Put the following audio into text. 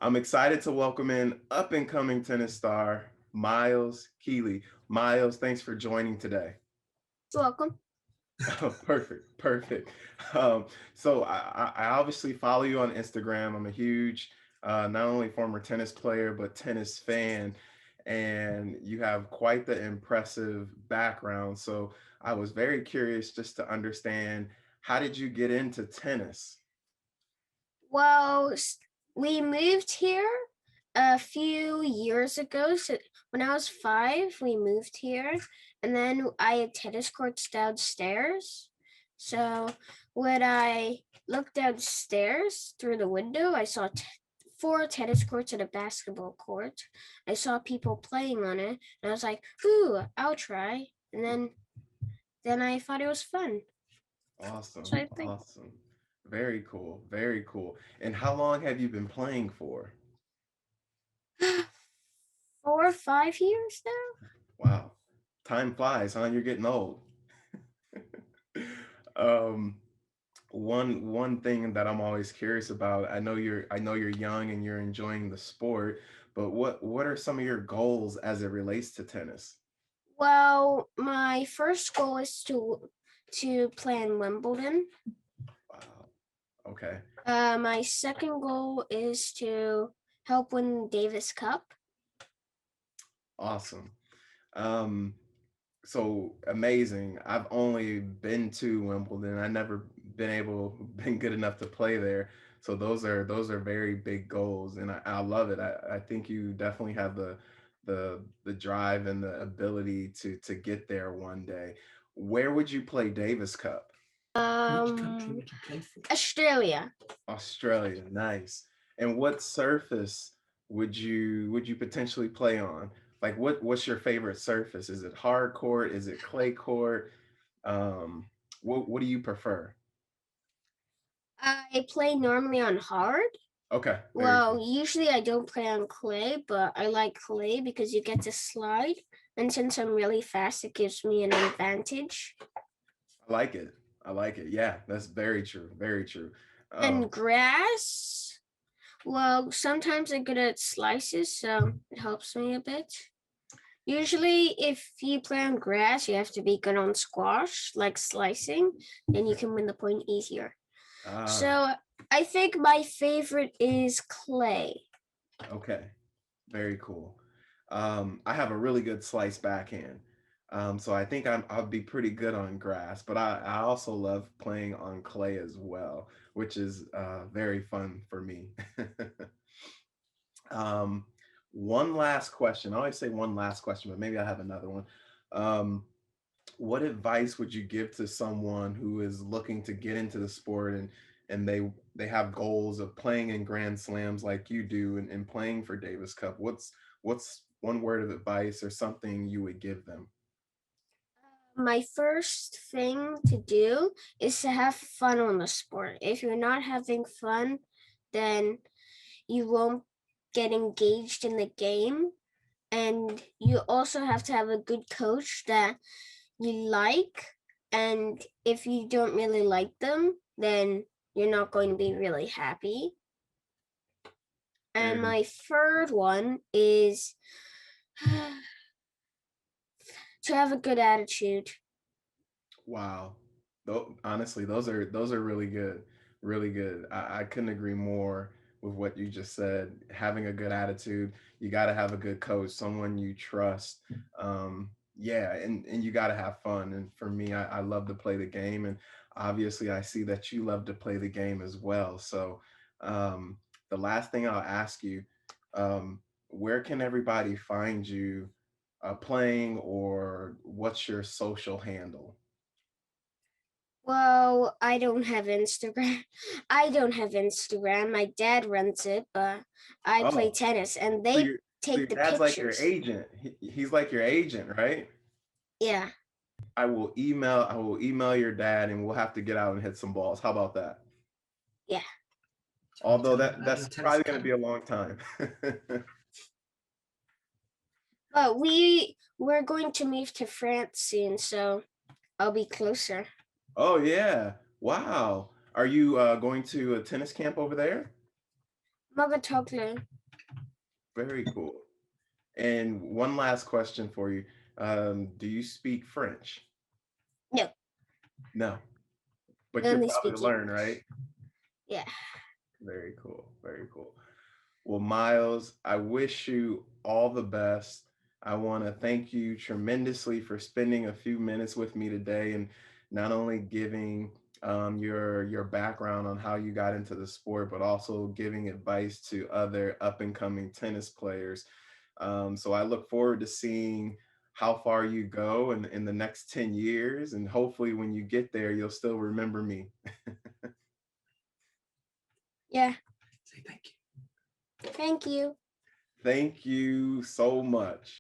I'm excited to welcome in up and coming tennis star, Myles Kiely. Myles, thanks for joining today. You're welcome. Oh, perfect, perfect. Um, so I obviously follow you on Instagram. I'm a huge, not only former tennis player, but tennis fan, and you have quite the impressive background. So I was very curious just to understand, how did you get into tennis? Well, we moved here a few years ago. So when I was 5, we moved here, and then I had tennis courts downstairs. So when I looked downstairs through the window, I saw 4 tennis courts and a basketball court. I saw people playing on it, and I was like, "Ooh, I'll try." And then I thought it was fun. So Awesome, I think awesome. Very cool, very cool. And how long have you been playing for? 4 or 5 years now. Wow. Time flies, huh? You're getting old. Um, one thing that I'm always curious about, I know you're young and you're enjoying the sport, but what are some of your goals as it relates to tennis? Well, my first goal is to play in Wimbledon. Wow. Okay. My second goal is to help win Davis Cup. Awesome. Um, so amazing. I've only been to Wimbledon. I never been good enough to play there. So those are very big goals, and I love it. I think you definitely have the drive and the ability to get there one day. Where would you play Davis Cup? Which country would you play for? Australia. Australia, nice. And what surface would you potentially play on? Like what's your favorite surface? Is it hard court? Is it clay court? Um, what do you prefer? I play normally on hard. Okay, very Well, cool. usually I don't play on clay, but I like clay because you get to slide. And since I'm really fast, it gives me an advantage. I like it. I like it. Yeah, that's very true. Very true. And Um, grass, well, sometimes I'm good at slices, so it helps me a bit. Usually, if you play on grass, you have to be good on squash, like slicing, then you can win the point easier. ah, So I think my favorite is clay. okay. Very cool. I have a really good slice backhand. So I think I'll be pretty good on grass, but I also love playing on clay as well, which is very fun for me. um, one last question. I always say one last question, but maybe I have another one. Um, what advice would you give to someone who is looking to get into the sport and they have goals of playing in grand slams like you do and playing for Davis Cup? What's one word of advice or something you would give them? My first thing to do is to have fun on the sport. If you're not having fun, then you won't get engaged in the game. And you also have to have a good coach that you like. And if you don't really like them, then you're not going to be really happy. And Very my third one is to have a good attitude. wow. Though honestly, those are really good. Really good. I couldn't agree more with what you just said. Having a good attitude, you gotta have a good coach, someone you trust. Yeah, and you gotta have fun. And for me, I love to play the game. And obviously I see that you love to play the game as well. So um the last thing I'll ask you, where can everybody find you playing, or what's your social handle? Well, I don't have Instagram. I don't have Instagram. My dad runs it, but I play Oh, tennis and so they your take the dad's like your pictures. agent. He's like your agent, right? Yeah, I will email your dad and we'll have to get out and hit some balls. How about that? yeah. Shall we Although tell him that about your that's tennis probably going to be academy? a long time. But we're going to move to France soon, so I'll be closer. Oh yeah. Wow. Are you going to a tennis camp over there? Mouratoglou. Very cool. And one last question for you. Do you speak French? No, No, I but you're only probably speak learn, English. right? Yeah. Very cool. Very cool. Well, Miles, I wish you all the best. I want to thank you tremendously for spending a few minutes with me today and not only giving your background on how you got into the sport, but also giving advice to other up and coming tennis players. So I look forward to seeing how far you go in the next 10 years. And hopefully, when you get there, you'll still remember me. Yeah. Say thank you. Thank you. Thank you so much.